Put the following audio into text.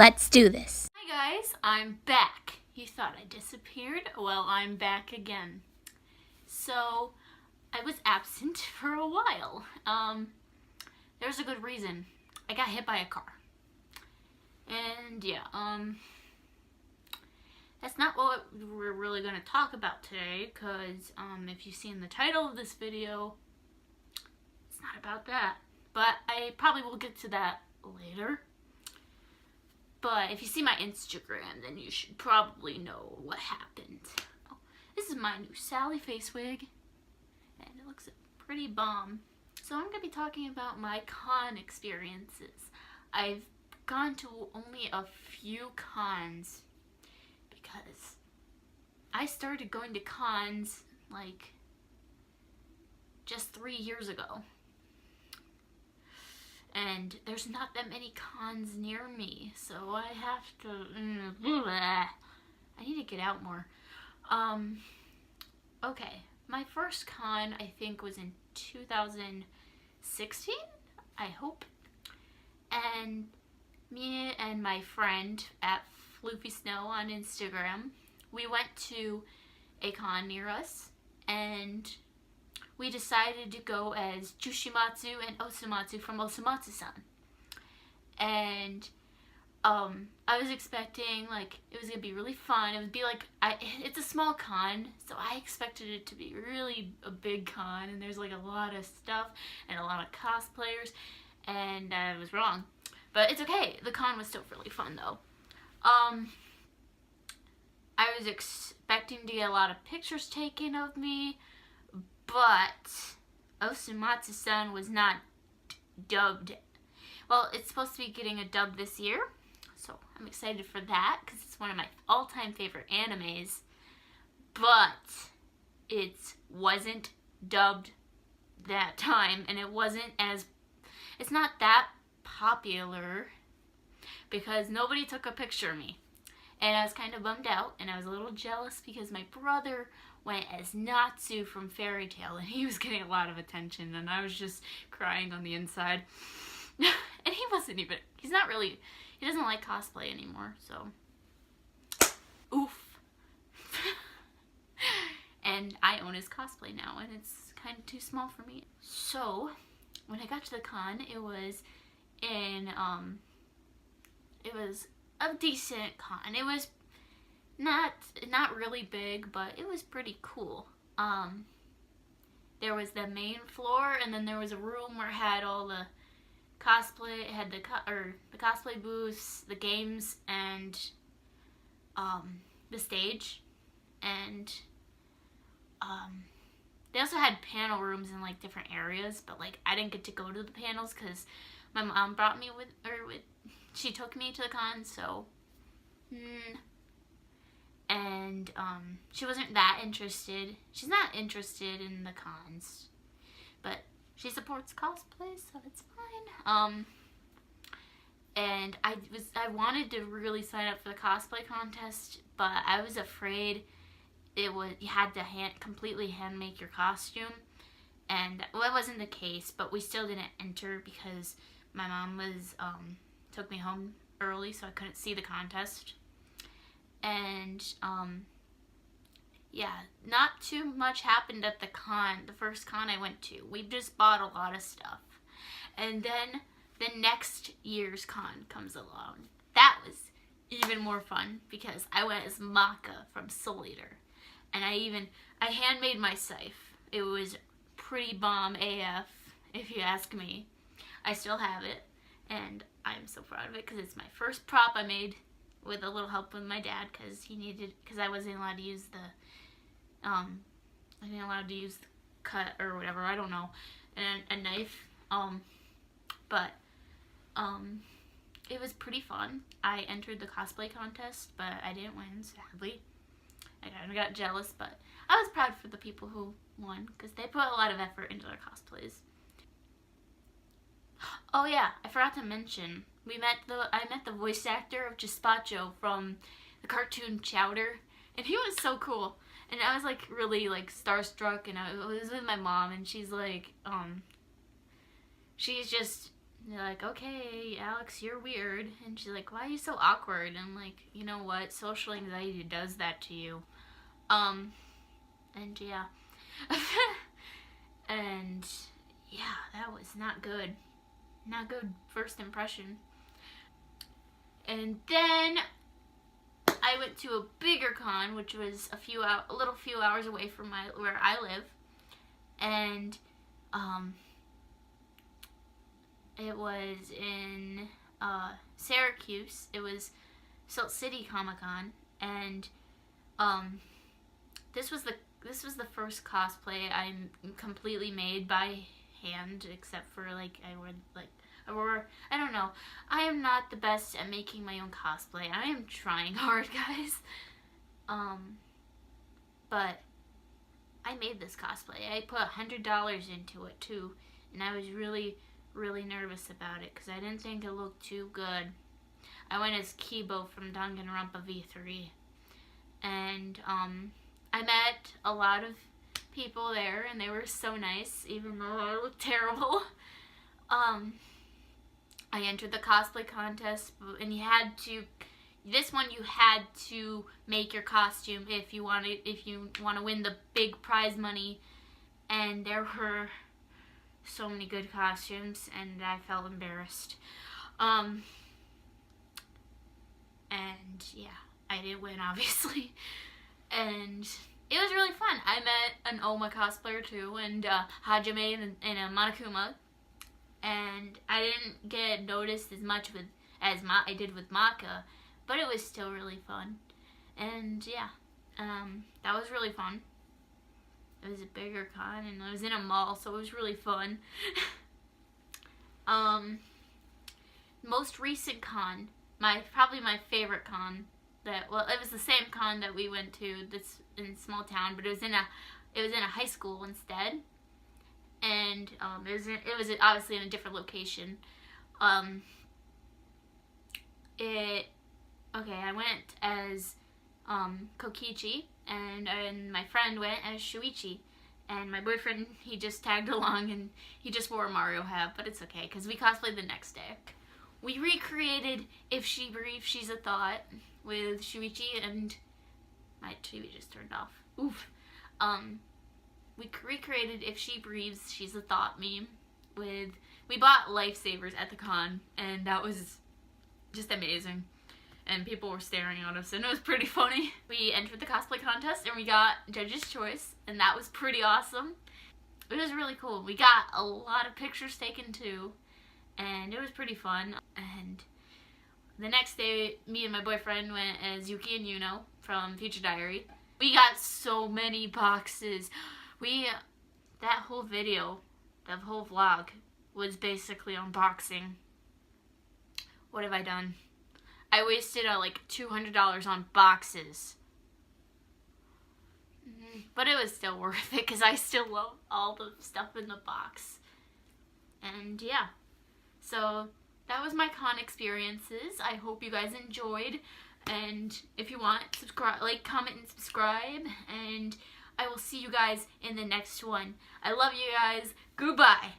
Let's do this. Hi guys, I'm back. You thought I disappeared? Well, I'm back again. So, I was absent for a while. There's a good reason. I got hit by a car. And yeah, that's not what we're really going to talk about today, because if you've seen the title of this video, it's not about that. But I probably will get to that later. But if you see my Instagram, then you should probably know what happened. Oh, this is my new Sally face wig, and it looks pretty bomb. So I'm going to be talking about my con experiences. I've gone to only a few cons because I started going to cons like just 3 years ago. And there's not that many cons near me, so I have to, I need to get out more. Okay, my first con I think was in 2016, I hope. And me and my friend at Floofy Snow on Instagram, we went to a con near us, and we decided to go as Jushimatsu and Osamatsu from Osamatsu-san. And I was expecting like it was gonna be really fun. It would be like it's a small con, so I expected it to be really a big con, and there's like a lot of stuff and a lot of cosplayers, and I was wrong. But it's okay. The con was still really fun though. I was expecting to get a lot of pictures taken of me, but Osamatsu-san was not dubbed. Well, it's supposed to be getting a dub this year, so I'm excited for that because it's one of my all-time favorite animes, but it wasn't dubbed that time, and it's not that popular because nobody took a picture of me. And I was kind of bummed out, and I was a little jealous because my brother went as Natsu from Fairy Tail, and he was getting a lot of attention, and I was just crying on the inside. And he doesn't like cosplay anymore, so oof. And I own his cosplay now, and it's kind of too small for me. So when I got to the con, it was a decent con. It was not really big, but it was pretty cool. There was the main floor, and then there was a room where it had all the cosplay. It had the cosplay booths, the games, and the stage. And they also had panel rooms in like different areas, but like I didn't get to go to the panels because my mom brought me she took me to the con, so and she wasn't that interested. She's not interested in the cons, but she supports cosplay, so it's fine. And I wanted to really sign up for the cosplay contest, but I was afraid you had to completely hand make your costume, and well, that wasn't the case, but we still didn't enter because my mom took me home early, so I couldn't see the contest. And yeah, not too much happened at the first con I went to. We just bought a lot of stuff. And then the next year's con comes along. That was even more fun because I went as Maka from Soul Eater. And I handmade my scythe. It was pretty bomb AF, if you ask me. I still have it, and I'm so proud of it because it's my first prop I made with a little help with my dad because I wasn't allowed to use the cut or whatever, I don't know, and a knife, but it was pretty fun. I entered the cosplay contest, but I didn't win, sadly. I kind of got jealous, but I was proud for the people who won because they put a lot of effort into their cosplays. Oh yeah, I forgot to mention, I met the voice actor of Gazpacho from the cartoon Chowder, and he was so cool. And I was like really like starstruck, and I was with my mom, and she's like, she's just they're like, okay, Alex, you're weird. And she's like, why are you so awkward? And I'm like, you know what? Social anxiety does that to you. And yeah. And yeah, that was not good. Not good first impression. And then I went to a bigger con, which was a few hours away from where I live. And it was in Syracuse. It was Salt City Comic Con, and this was the first cosplay I completely made by hand, except for I don't know. I am not the best at making my own cosplay. I am trying hard, guys. But I made this cosplay. I put $100 into it too, and I was really, really nervous about it because I didn't think it looked too good. I went as Kibo from Danganronpa V3, and I met a lot of people there, and they were so nice, even though I looked terrible. I entered the cosplay contest, and you had to make your costume if you want to win the big prize money. And there were so many good costumes, and I felt embarrassed. And yeah, I didn't win, obviously. And it was really fun. I met an Oma cosplayer too, and Hajime and a Monokuma. And I didn't get noticed as much as I did with Maka, but it was still really fun. And yeah, that was really fun. It was a bigger con, and I was in a mall, so it was really fun. Most recent con, probably my favorite con, it was the same con that we went to this in small town, but it was in a high school instead. And it was obviously in a different location. I went as Kokichi, and my friend went as Shuichi, and my boyfriend, he just tagged along, and he just wore a Mario hat, but it's okay because we cosplayed the next day. We recreated If She Breathes, She's a Thought with Shuichi, and my TV just turned off. Oof. We recreated If She Breathes, She's a Thought meme we bought lifesavers at the con, and that was just amazing. And people were staring at us, and it was pretty funny. We entered the cosplay contest, and we got Judge's Choice, and that was pretty awesome. It was really cool. We got a lot of pictures taken too, and it was pretty fun. And the next day, me and my boyfriend went as Yuki and Yuno from Future Diary. We got so many boxes. That whole video, that whole vlog, was basically unboxing. What have I done? I wasted like $200 on boxes. But it was still worth it because I still love all the stuff in the box. And yeah, so that was my con experiences. I hope you guys enjoyed. And if you want, subscribe, comment, and subscribe. And I will see you guys in the next one. I love you guys. Goodbye.